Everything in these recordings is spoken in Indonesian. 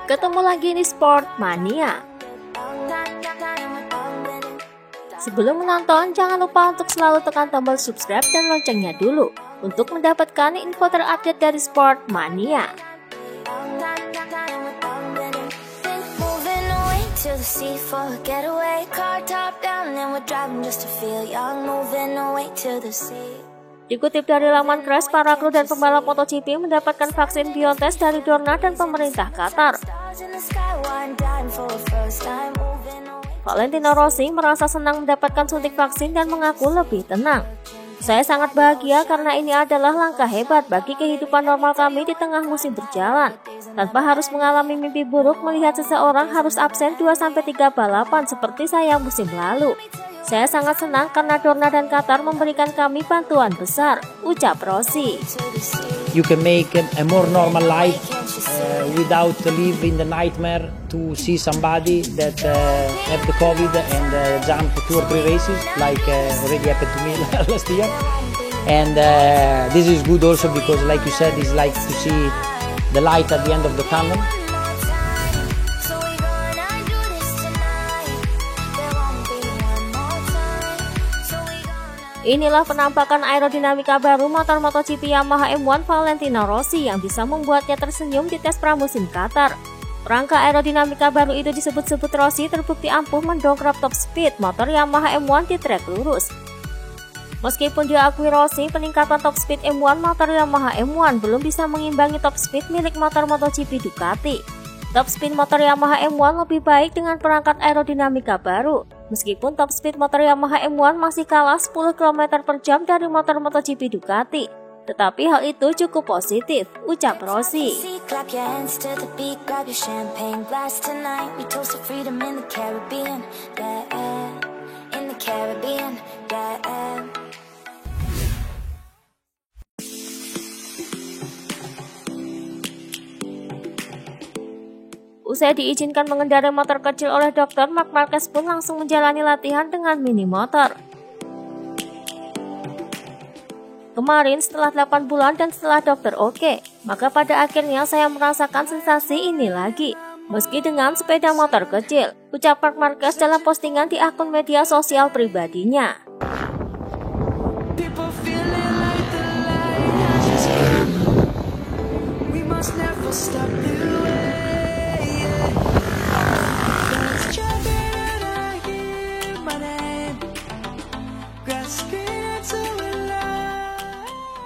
Ketemu lagi di Sportmania. Sebelum menonton, jangan lupa untuk selalu tekan tombol subscribe dan loncengnya dulu untuk mendapatkan info terupdate dari Sportmania. Dikutip dari laman Crash, para kru dan pembalap MotoGP mendapatkan vaksin BioNTech dari Dorna dan pemerintah Qatar. Valentino Rossi merasa senang mendapatkan suntik vaksin dan mengaku lebih tenang. Saya sangat bahagia karena ini adalah langkah hebat bagi kehidupan normal kami di tengah musim berjalan. Tanpa harus mengalami mimpi buruk melihat seseorang harus absen 2-3 balapan seperti saya musim lalu. Saya sangat senang karena Dorna dan Qatar memberikan kami bantuan besar, ucap Rossi. You can make a more normal life without living the nightmare to see somebody that have the COVID and jump 2 or 3 races like already happened to me last year. And this is good also because, like you said, it's like to see the light at the end of the tunnel. Inilah penampakan aerodinamika baru motor MotoGP Yamaha M1 Valentino Rossi yang bisa membuatnya tersenyum di tes pramusim Qatar. Rangka aerodinamika baru itu disebut-sebut Rossi terbukti ampuh mendongkrak top speed motor Yamaha M1 di trek lurus. Meskipun diakui Rossi, peningkatan top speed M1 motor Yamaha M1 belum bisa mengimbangi top speed milik motor MotoGP Ducati. Top speed motor Yamaha M1 lebih baik dengan perangkat aerodinamika baru. Meskipun top speed motor Yamaha M1 masih kalah 10 km per jam dari motor MotoGP Ducati, tetapi hal itu cukup positif, ucap Rossi. Usai diizinkan mengendarai motor kecil oleh dokter, Marc Marquez pun langsung menjalani latihan dengan mini motor. Kemarin setelah 8 bulan dan setelah dokter oke, maka pada akhirnya saya merasakan sensasi ini lagi, meski dengan sepeda motor kecil, ucap Marc Marquez dalam postingan di akun media sosial pribadinya.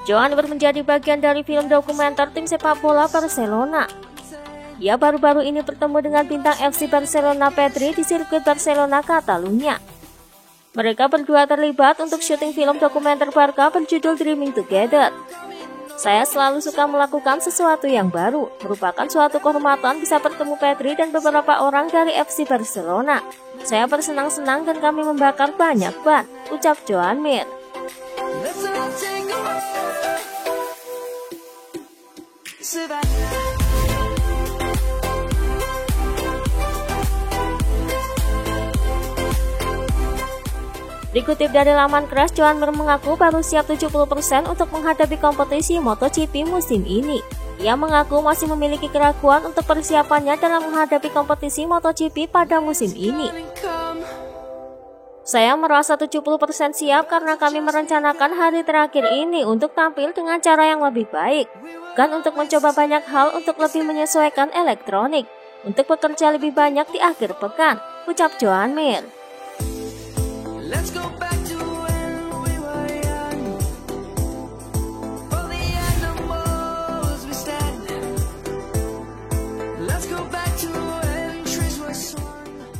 Joan Mir menjadi bagian dari film dokumenter tim sepak bola Barcelona. Ia baru-baru ini bertemu dengan bintang FC Barcelona Pedri di sirkuit Barcelona, Catalunya. Mereka berdua terlibat untuk syuting film dokumenter Barca berjudul Dreaming Together. Saya selalu suka melakukan sesuatu yang baru, merupakan suatu kehormatan bisa bertemu Pedri dan beberapa orang dari FC Barcelona. Saya bersenang-senang dan kami membakar banyak ban, ucap Joan Mir. Dikutip dari laman Crash, Joan Mir mengaku baru siap 70% untuk menghadapi kompetisi MotoGP musim ini. Ia mengaku masih memiliki keraguan untuk persiapannya dalam menghadapi kompetisi MotoGP pada musim ini. Saya merasa 70% siap karena kami merencanakan hari terakhir ini untuk tampil dengan cara yang lebih baik, dan untuk mencoba banyak hal untuk lebih menyesuaikan elektronik, untuk bekerja lebih banyak di akhir pekan, ucap Joan Mir.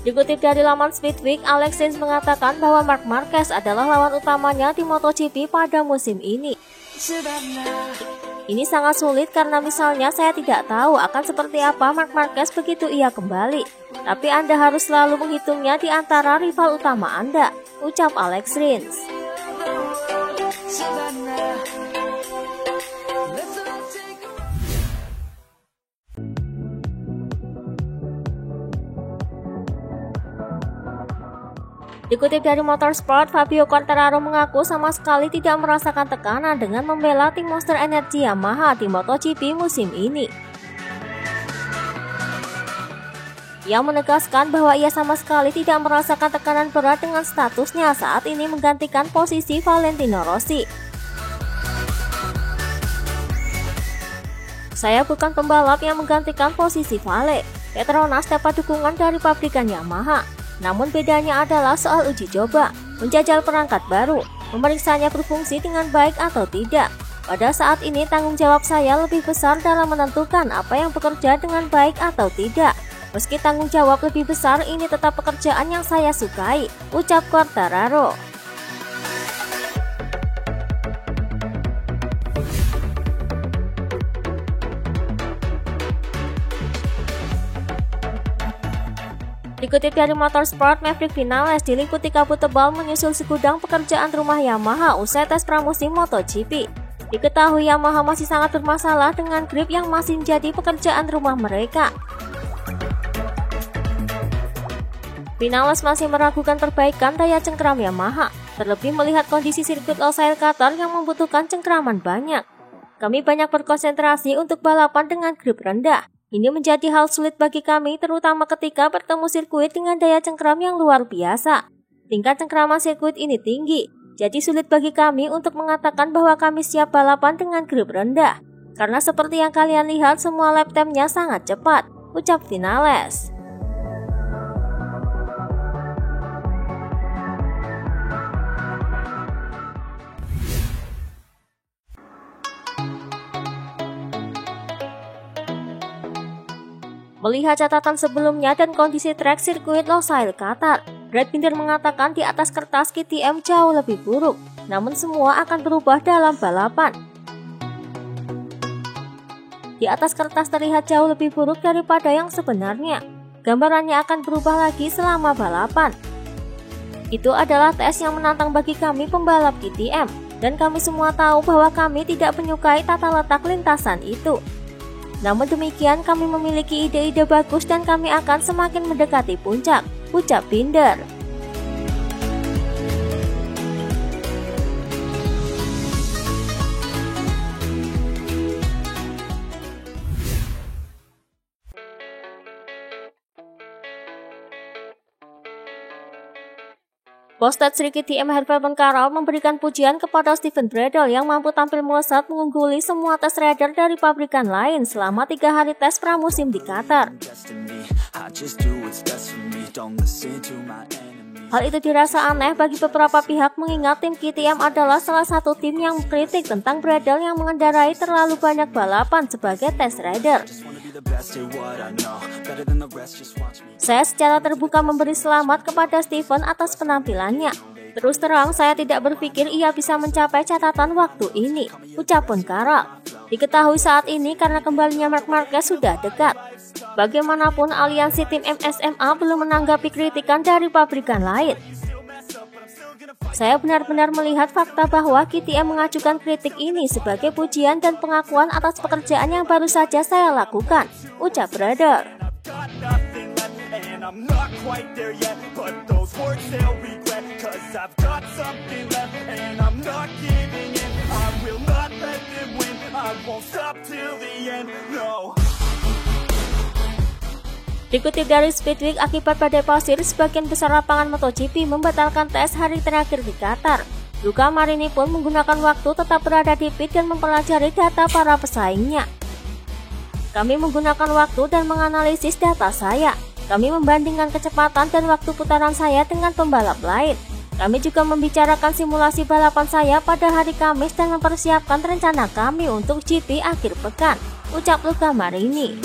Dikutip dari laman Speedweek, Alex Rins mengatakan bahwa Marc Marquez adalah lawan utamanya di MotoGP pada musim ini. Ini sangat sulit karena misalnya saya tidak tahu akan seperti apa Marc Marquez begitu ia kembali. Tapi Anda harus selalu menghitungnya di antara rival utama Anda, ucap Alex Rins. Dikutip dari Motorsport, Fabio Quartararo mengaku sama sekali tidak merasakan tekanan dengan membela tim Monster Energy Yamaha di MotoGP musim ini. Ia menegaskan bahwa ia sama sekali tidak merasakan tekanan berat dengan statusnya saat ini menggantikan posisi Valentino Rossi. Saya bukan pembalap yang menggantikan posisi Vale. Petronas dapat dukungan dari pabrikan Yamaha. Namun bedanya adalah soal uji coba, menjajal perangkat baru, memeriksanya berfungsi dengan baik atau tidak. Pada saat ini tanggung jawab saya lebih besar dalam menentukan apa yang bekerja dengan baik atau tidak. Meski tanggung jawab lebih besar, ini tetap pekerjaan yang saya sukai, ucap Quartararo. Dikutip dari Motorsport, Maverick Vinales diliputi kabut tebal menyusul segudang pekerjaan rumah Yamaha usai tes pramusim MotoGP. Diketahui Yamaha masih sangat bermasalah dengan grip yang masih menjadi pekerjaan rumah mereka. Vinales masih meragukan perbaikan daya cengkram Yamaha, terlebih melihat kondisi sirkuit Losail Qatar yang membutuhkan cengkraman banyak. Kami banyak berkonsentrasi untuk balapan dengan grip rendah. Ini menjadi hal sulit bagi kami, terutama ketika bertemu sirkuit dengan daya cengkram yang luar biasa. Tingkat cengkraman sirkuit ini tinggi, jadi sulit bagi kami untuk mengatakan bahwa kami siap balapan dengan grip rendah. Karena seperti yang kalian lihat, semua lap time-nya sangat cepat, ucap Vinales. Melihat catatan sebelumnya dan kondisi trek sirkuit Losail Qatar, Brad Binder mengatakan di atas kertas KTM jauh lebih buruk, namun semua akan berubah dalam balapan. Di atas kertas terlihat jauh lebih buruk daripada yang sebenarnya. Gambarannya akan berubah lagi selama balapan. Itu adalah tes yang menantang bagi kami pembalap KTM, dan kami semua tahu bahwa kami tidak menyukai tata letak lintasan itu. Namun demikian, kami memiliki ide-ide bagus dan kami akan semakin mendekati puncak, ucap Binder. Bos Sri KTM Hervé Bengkaral memberikan pujian kepada Steven Bradl yang mampu tampil melesat mengungguli semua tes rider dari pabrikan lain selama 3 hari tes pramusim di Qatar. Hal itu dirasa aneh bagi beberapa pihak mengingat tim KTM adalah salah satu tim yang mengkritik tentang Bradl yang mengendarai terlalu banyak balapan sebagai tes rider. Saya secara terbuka memberi selamat kepada Steven atas penampilannya. Terus terang, saya tidak berpikir ia bisa mencapai catatan waktu ini, ucap Bengkaral. Diketahui saat ini karena kembalinya Marc Marquez sudah dekat. Bagaimanapun, aliansi tim MSMA belum menanggapi kritikan dari pabrikan lain. Saya benar-benar melihat fakta bahwa KTM mengajukan kritik ini sebagai pujian dan pengakuan atas pekerjaan yang baru saja saya lakukan, ucap Bradl. Dikutip dari Speedweek, akibat badai pasir, sebagian besar lapangan MotoGP membatalkan tes hari terakhir di Qatar. Luca Marini pun menggunakan waktu tetap berada di pit dan mempelajari data para pesaingnya. Kami menggunakan waktu dan menganalisis data saya. Kami membandingkan kecepatan dan waktu putaran saya dengan pembalap lain. Kami juga membicarakan simulasi balapan saya pada hari Kamis dan mempersiapkan rencana kami untuk GP akhir pekan, ucap Luca Marini.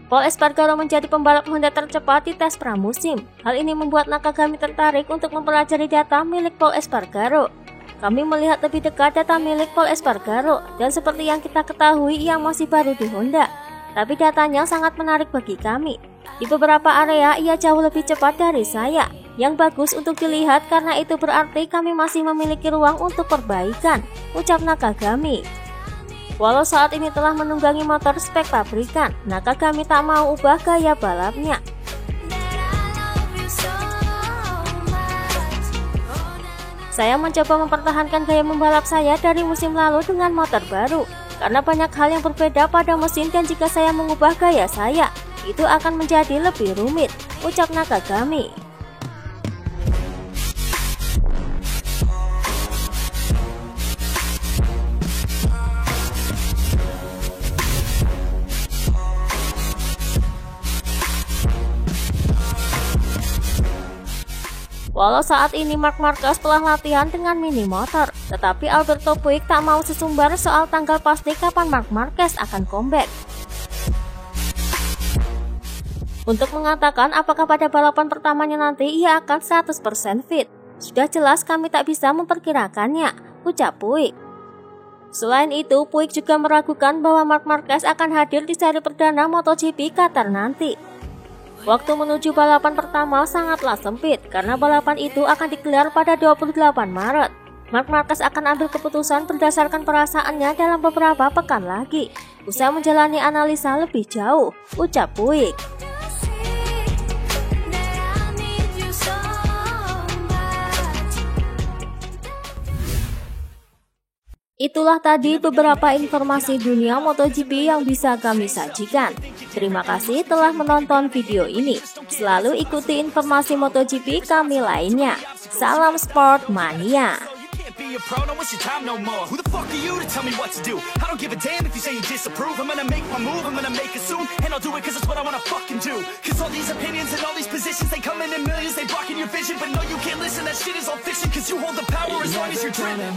Pol Espargaro menjadi pembalap Honda tercepat di tes pramusim. Hal ini membuat Nakagami tertarik untuk mempelajari data milik Pol Espargaro. Kami melihat lebih dekat data milik Pol Espargaro, dan seperti yang kita ketahui, ia masih baru di Honda. Tapi datanya sangat menarik bagi kami. Di beberapa area, ia jauh lebih cepat dari saya. Yang bagus untuk dilihat karena itu berarti kami masih memiliki ruang untuk perbaikan, ucap Nakagami. Walau saat ini telah menunggangi motor spek pabrikan, Nakagami tak mau ubah gaya balapnya. Saya mencoba mempertahankan gaya membalap saya dari musim lalu dengan motor baru, karena banyak hal yang berbeda pada mesin dan jika saya mengubah gaya saya, itu akan menjadi lebih rumit, ucap Nakagami. Walau saat ini Marc Marquez telah latihan dengan mini motor, tetapi Alberto Puig tak mau sesumbar soal tanggal pasti kapan Marc Marquez akan comeback. Untuk mengatakan apakah pada balapan pertamanya nanti ia akan 100% fit, sudah jelas kami tak bisa memperkirakannya, ucap Puig. Selain itu, Puig juga meragukan bahwa Marc Marquez akan hadir di seri perdana MotoGP Qatar nanti. Waktu menuju balapan pertama sangatlah sempit karena balapan itu akan digelar pada 28 Maret. Marc Marquez akan ambil keputusan berdasarkan perasaannya dalam beberapa pekan lagi, usai menjalani analisa lebih jauh, ucap Puig. Itulah tadi beberapa informasi dunia MotoGP yang bisa kami sajikan. Terima kasih telah menonton video ini. Selalu ikuti informasi MotoGP kami lainnya. Salam Sport Mania. A pro, don't waste your time no more. Who the fuck are you to tell me what to do? I don't give a damn if you say you disapprove. I'm gonna make my move, I'm gonna make it soon. And I'll do it cause it's what I wanna fucking do. Cause all these opinions and all these positions, they come in millions, they blocking your vision. But no, you can't listen, that shit is all fiction. Cause you hold the power as long as you're driven.